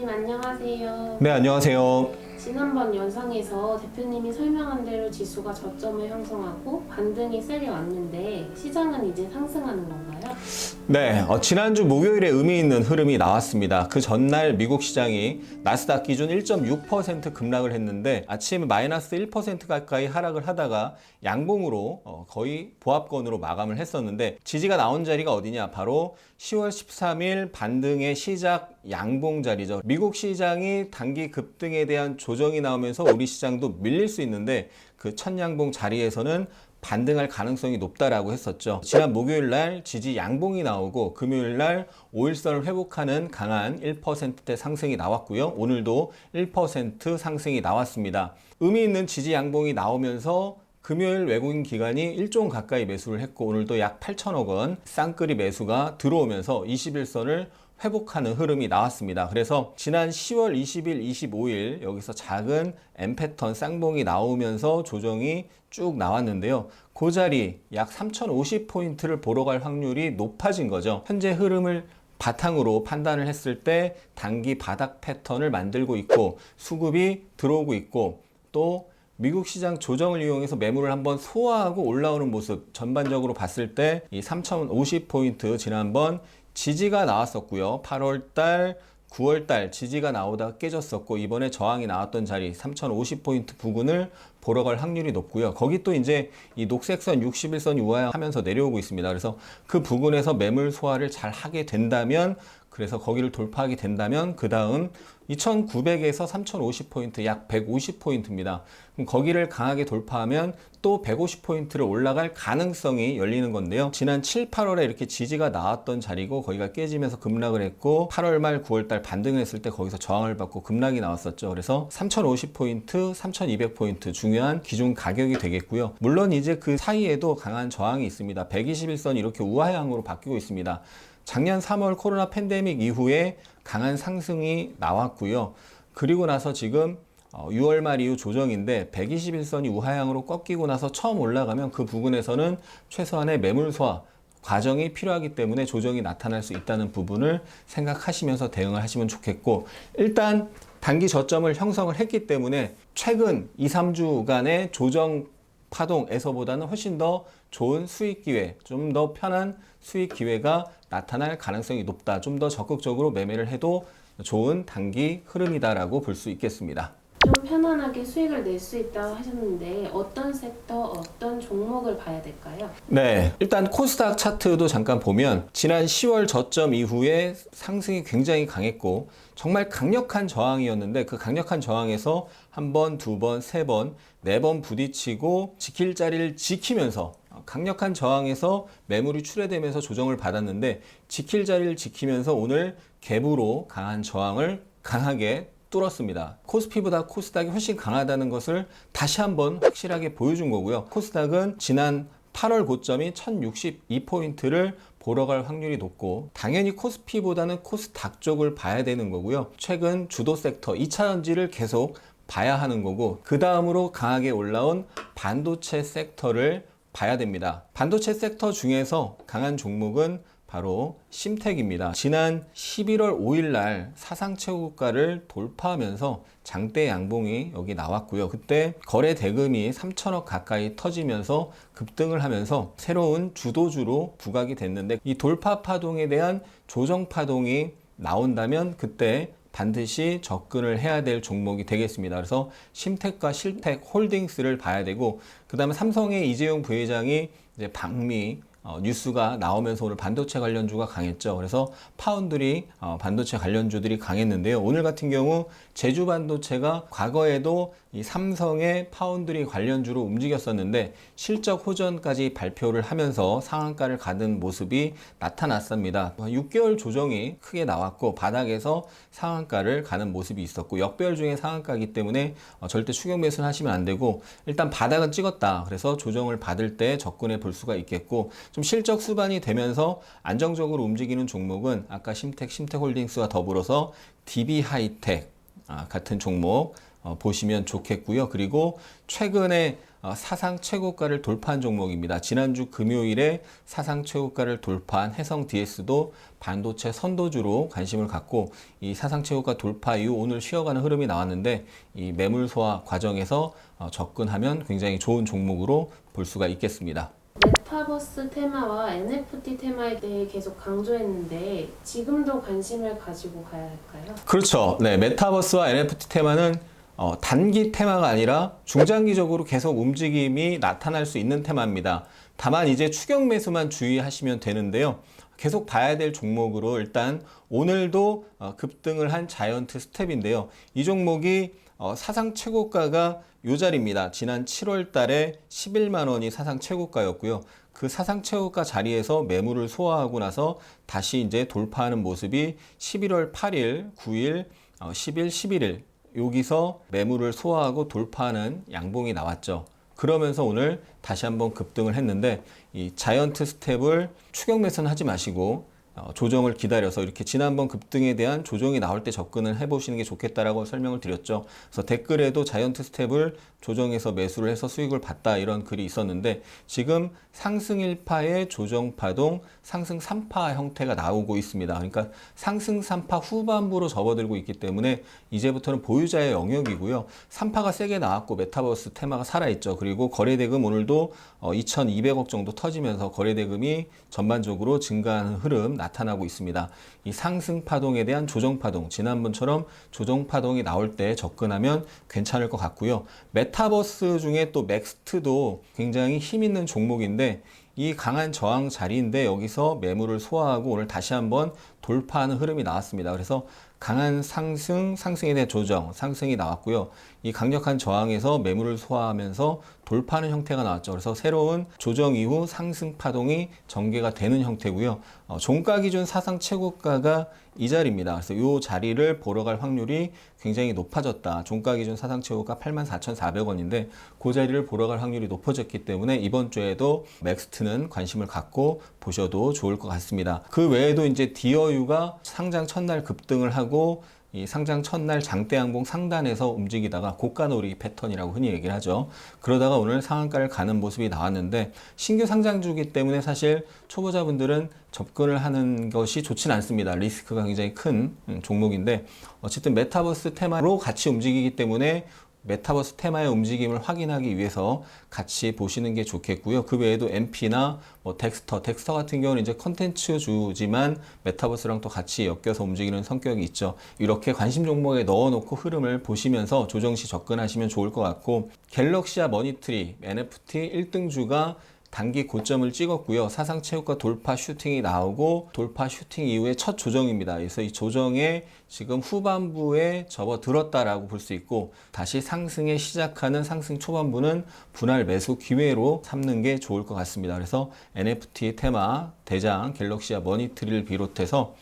대표님 안녕하세요. 네, 안녕하세요. 지난번 영상에서 대표님이 설명한 대로 지수가 저점을 형성하고 반등이 세게 왔는데 시장은 이제 상승하는 건가요? 네, 지난주 목요일에 의미 있는 흐름이 나왔습니다. 그 전날 미국 시장이 나스닥 기준 1.6% 급락을 했는데 아침 마이너스 1% 가까이 하락을 하다가 양봉으로 거의 보합권으로 마감을 했었는데 지지가 나온 자리가 어디냐? 바로 10월 13일 반등의 시작 양봉 자리죠. 미국 시장이 단기 급등에 대한 조정이 나오면서 우리 시장도 밀릴 수 있는데 그 첫 양봉 자리에서는 반등할 가능성이 높다라고 했었죠. 지난 목요일 날 지지 양봉이 나오고 금요일 날 5일선을 회복하는 강한 1%대 상승이 나왔고요. 오늘도 1% 상승이 나왔습니다. 의미 있는 지지 양봉이 나오면서 금요일 외국인 기관이 1조 원 가까이 매수를 했고 오늘도 약 8천억 원 쌍끌이 매수가 들어오면서 21선을 회복하는 흐름이 나왔습니다. 그래서 지난 10월 20일, 25일 여기서 작은 M패턴 쌍봉이 나오면서 조정이 쭉 나왔는데요. 그 자리 약 3050포인트를 보러 갈 확률이 높아진 거죠. 현재 흐름을 바탕으로 판단을 했을 때 단기 바닥 패턴을 만들고 있고 수급이 들어오고 있고 또 미국 시장 조정을 이용해서 매물을 한번 소화하고 올라오는 모습 전반적으로 봤을 때 이 3050포인트 지난번 지지가 나왔었고요. 8월달, 9월달 지지가 나오다가 깨졌었고 이번에 저항이 나왔던 자리 3050포인트 부근을 보러 갈 확률이 높고요. 거기 또 이제 이 녹색선 60일선 우하하면서 내려오고 있습니다. 그래서 그 부근에서 매물 소화를 잘 하게 된다면 그래서 거기를 돌파하게 된다면 그 다음 2900에서 3050포인트 약 150포인트입니다. 그럼 거기를 강하게 돌파하면 또 150포인트를 올라갈 가능성이 열리는 건데요. 지난 7, 8월에 이렇게 지지가 나왔던 자리고 거기가 깨지면서 급락을 했고 8월 말 9월 달 반등을 했을 때 거기서 저항을 받고 급락이 나왔었죠. 그래서 3050포인트, 3200포인트 중요한 기준 가격이 되겠고요. 물론 이제 그 사이에도 강한 저항이 있습니다. 121선 이렇게 우하향으로 바뀌고 있습니다. 작년 3월 코로나 팬데믹 이후에 강한 상승이 나왔고요. 그리고 나서 지금 6월 말 이후 조정인데 121선이 우하향으로 꺾이고 나서 처음 올라가면 그 부분에서는 최소한의 매물 소화 과정이 필요하기 때문에 조정이 나타날 수 있다는 부분을 생각하시면서 대응을 하시면 좋겠고 일단 단기 저점을 형성을 했기 때문에 최근 2, 3주간의 조정 파동에서보다는 훨씬 더 좋은 수익 기회, 좀 더 편한 수익 기회가 나타날 가능성이 높다. 좀 더 적극적으로 매매를 해도 좋은 단기 흐름이다라고 볼 수 있겠습니다. 좀 편안하게 수익을 낼 수 있다고 하셨는데 어떤 섹터, 어떤 종목을 봐야 될까요? 네, 일단 코스닥 차트도 잠깐 보면 지난 10월 저점 이후에 상승이 굉장히 강했고 정말 강력한 저항이었는데 그 강력한 저항에서 한 번, 두 번, 세 번, 네 번 부딪히고 지킬 자리를 지키면서 강력한 저항에서 매물이 출회되면서 조정을 받았는데 지킬 자리를 지키면서 오늘 갭으로 강한 저항을 강하게 뚫었습니다. 코스피보다 코스닥이 훨씬 강하다는 것을 다시 한번 확실하게 보여준 거고요. 코스닥은 지난 8월 고점이 1062포인트를 보러 갈 확률이 높고 당연히 코스피보다는 코스닥 쪽을 봐야 되는 거고요. 최근 주도 섹터 2차전지를 계속 봐야 하는 거고 그 다음으로 강하게 올라온 반도체 섹터를 봐야 됩니다. 반도체 섹터 중에서 강한 종목은 바로 심텍입니다. 지난 11월 5일 날 사상 최고가를 돌파하면서 장대 양봉이 여기 나왔고요. 그때 거래 대금이 3천억 가까이 터지면서 급등을 하면서 새로운 주도주로 부각이 됐는데 이 돌파 파동에 대한 조정 파동이 나온다면 그때 반드시 접근을 해야 될 종목이 되겠습니다. 그래서 심텍과 실텍 홀딩스를 봐야 되고 그 다음에 삼성의 이재용 부회장이 이제 방미 뉴스가 나오면서 오늘 반도체 관련주가 강했죠. 그래서 파운드리 반도체 관련주들이 강했는데요. 오늘 같은 경우 제주 반도체가 과거에도 이 삼성의 파운드리 관련주로 움직였었는데 실적 호전까지 발표를 하면서 상한가를 가는 모습이 나타났습니다. 6개월 조정이 크게 나왔고 바닥에서 상한가를 가는 모습이 있었고 역배열 중에 상한가이기 때문에 절대 추격 매수는 하시면 안 되고 일단 바닥은 찍었다. 그래서 조정을 받을 때 접근해 볼 수가 있겠고 좀 실적 수반이 되면서 안정적으로 움직이는 종목은 아까 심텍, 심텍홀딩스와 더불어서 DB하이텍 같은 종목 보시면 좋겠고요. 그리고 최근에 사상 최고가를 돌파한 종목입니다. 지난주 금요일에 사상 최고가를 돌파한 해성 DS도 반도체 선도주로 관심을 갖고 이 사상 최고가 돌파 이후 오늘 쉬어가는 흐름이 나왔는데 이 매물 소화 과정에서 접근하면 굉장히 좋은 종목으로 볼 수가 있겠습니다. 메타버스 테마와 NFT 테마에 대해 계속 강조했는데 지금도 관심을 가지고 가야 할까요? 그렇죠. 네, 메타버스와 NFT 테마는 단기 테마가 아니라 중장기적으로 계속 움직임이 나타날 수 있는 테마입니다. 다만 이제 추격 매수만 주의하시면 되는데요. 계속 봐야 될 종목으로 일단 오늘도 급등을 한 자이언트 스텝인데요. 이 종목이 사상 최고가가 이 자리입니다. 지난 7월 달에 11만 원이 사상 최고가였고요. 그 사상 최고가 자리에서 매물을 소화하고 나서 다시 이제 돌파하는 모습이 11월 8일, 9일, 10일, 11일 여기서 매물을 소화하고 돌파하는 양봉이 나왔죠. 그러면서 오늘 다시 한번 급등을 했는데 이 자이언트 스텝을 추격 매수는 하지 마시고 조정을 기다려서 이렇게 지난번 급등에 대한 조정이 나올 때 접근을 해보시는 게 좋겠다라고 설명을 드렸죠. 그래서 댓글에도 자이언트 스텝을 조정해서 매수를 해서 수익을 봤다 이런 글이 있었는데 지금 상승 1파의 조정 파동, 상승 3파 형태가 나오고 있습니다. 그러니까 상승 3파 후반부로 접어들고 있기 때문에 이제부터는 보유자의 영역이고요. 3파가 세게 나왔고 메타버스 테마가 살아있죠. 그리고 거래대금 오늘도 2,200억 정도 터지면서 거래대금이 전반적으로 증가하는 흐름 나타나고 있습니다. 이 상승 파동에 대한 조정 파동, 지난번처럼 조정 파동이 나올 때 접근하면 괜찮을 것 같고요. 메타버스 중에 또 맥스트도 굉장히 힘 있는 종목인데 이 강한 저항 자리인데 여기서 매물을 소화하고 오늘 다시 한번 돌파하는 흐름이 나왔습니다. 그래서 강한 상승, 상승에 대한 조정, 상승이 나왔고요. 이 강력한 저항에서 매물을 소화하면서 돌파하는 형태가 나왔죠. 그래서 새로운 조정 이후 상승 파동이 전개가 되는 형태고요. 종가 기준 사상 최고가가 이 자리입니다. 그래서 이 자리를 보러 갈 확률이 굉장히 높아졌다. 종가 기준 사상 최고가 84,400원인데 그 자리를 보러 갈 확률이 높아졌기 때문에 이번 주에도 맥스트는 관심을 갖고 보셔도 좋을 것 같습니다. 그 외에도 이제 디어유가 상장 첫날 급등을 하고 이 상장 첫날 장대양봉 상단에서 움직이다가 고가 놀이 패턴이라고 흔히 얘기를 하죠. 그러다가 오늘 상한가를 가는 모습이 나왔는데 신규 상장주기 때문에 사실 초보자분들은 접근을 하는 것이 좋진 않습니다. 리스크가 굉장히 큰 종목인데 어쨌든 메타버스 테마로 같이 움직이기 때문에 메타버스 테마의 움직임을 확인하기 위해서 같이 보시는 게 좋겠고요. 그 외에도 MP나 덱스터 같은 경우는 이제 컨텐츠주지만 메타버스랑 또 같이 엮여서 움직이는 성격이 있죠. 이렇게 관심 종목에 넣어놓고 흐름을 보시면서 조정 시 접근하시면 좋을 것 같고 갤럭시와 머니트리, NFT 1등주가 단기 고점을 찍었고요. 사상 최고가 돌파 슈팅이 나오고 돌파 슈팅 이후에 첫 조정입니다. 그래서 이 조정에 지금 후반부에 접어들었다라고 볼 수 있고 다시 상승에 시작하는 상승 초반부는 분할 매수 기회로 삼는 게 좋을 것 같습니다. 그래서 NFT 테마 대장 갤럭시와 머니트리를 비롯해서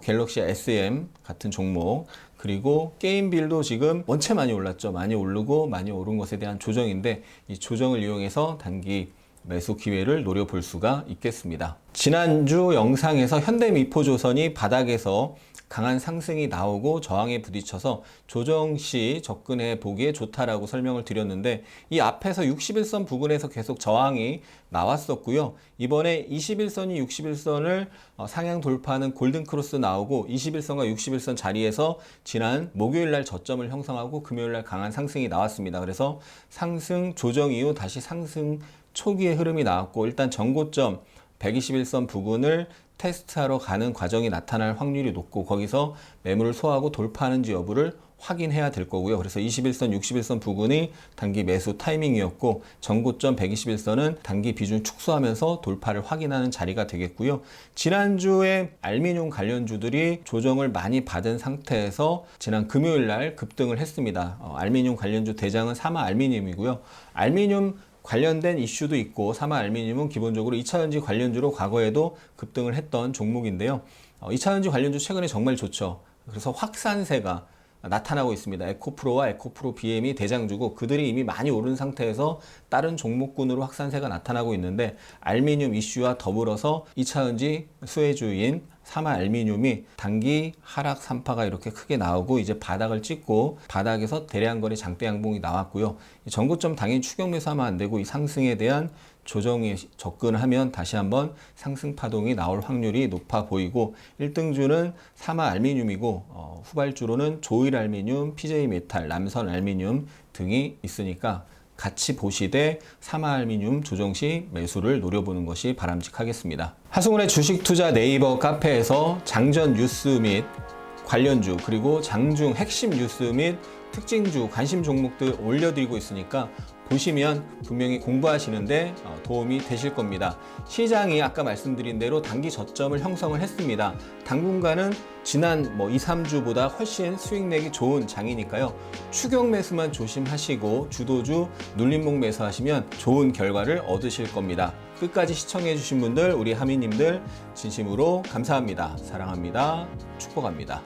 갤럭시와 SM 같은 종목 그리고 게임빌도 지금 원체 많이 올랐죠. 많이 오르고 많이 오른 것에 대한 조정인데 이 조정을 이용해서 단기 매수 기회를 노려볼 수가 있겠습니다. 지난주 영상에서 현대미포조선이 바닥에서 강한 상승이 나오고 저항에 부딪혀서 조정 시 접근해 보기에 좋다라고 설명을 드렸는데 이 앞에서 61선 부근에서 계속 저항이 나왔었고요. 이번에 21선이 61선을 상향 돌파하는 골든크로스 나오고 21선과 61선 자리에서 지난 목요일 날 저점을 형성하고 금요일 날 강한 상승이 나왔습니다. 그래서 상승 조정 이후 다시 상승 초기의 흐름이 나왔고 일단 전고점 121선 부근을 테스트하러 가는 과정이 나타날 확률이 높고 거기서 매물을 소화하고 돌파하는지 여부를 확인해야 될 거고요. 그래서 21선, 61선 부근이 단기 매수 타이밍이었고 전고점 121선은 단기 비중 축소하면서 돌파를 확인하는 자리가 되겠고요. 지난주에 알미늄 관련주들이 조정을 많이 받은 상태에서 지난 금요일 날 급등을 했습니다. 알미늄 관련주 대장은 사마 알미늄이고요. 알미늄 관련된 이슈도 있고 사마 알미늄은 기본적으로 2차전지 관련주로 과거에도 급등을 했던 종목인데요. 2차전지 관련주 최근에 정말 좋죠. 그래서 확산세가 나타나고 있습니다. 에코프로와 에코프로 BM이 대장주고 그들이 이미 많이 오른 상태에서 다른 종목군으로 확산세가 나타나고 있는데 알미늄 이슈와 더불어서 2차전지 수혜주인 사마 알미늄이 단기 하락 3파가 이렇게 크게 나오고 이제 바닥을 찍고 바닥에서 대량 거래 장대 양봉이 나왔고요. 전고점 당연히 추격 매수하면 안 되고 이 상승에 대한 조정이 접근하면 다시 한번 상승 파동이 나올 확률이 높아 보이고 1등주는 사마 알미늄이고 후발주로는 조일 알미늄, PJ 메탈, 남선 알미늄 등이 있으니까 같이 보시되 사마 알미늄 조정 시 매수를 노려보는 것이 바람직하겠습니다. 하승훈의 주식 투자 네이버 카페에서 장전 뉴스 및 관련주 그리고 장중 핵심 뉴스 및 특징주 관심 종목들 올려드리고 있으니까 보시면 분명히 공부하시는데 도움이 되실 겁니다. 시장이 아까 말씀드린 대로 단기 저점을 형성을 했습니다. 당분간은 지난 2, 3주보다 훨씬 수익 내기 좋은 장이니까요. 추격 매수만 조심하시고 주도주 눌림목 매수하시면 좋은 결과를 얻으실 겁니다. 끝까지 시청해 주신 분들, 우리 하미님들 진심으로 감사합니다. 사랑합니다. 축복합니다.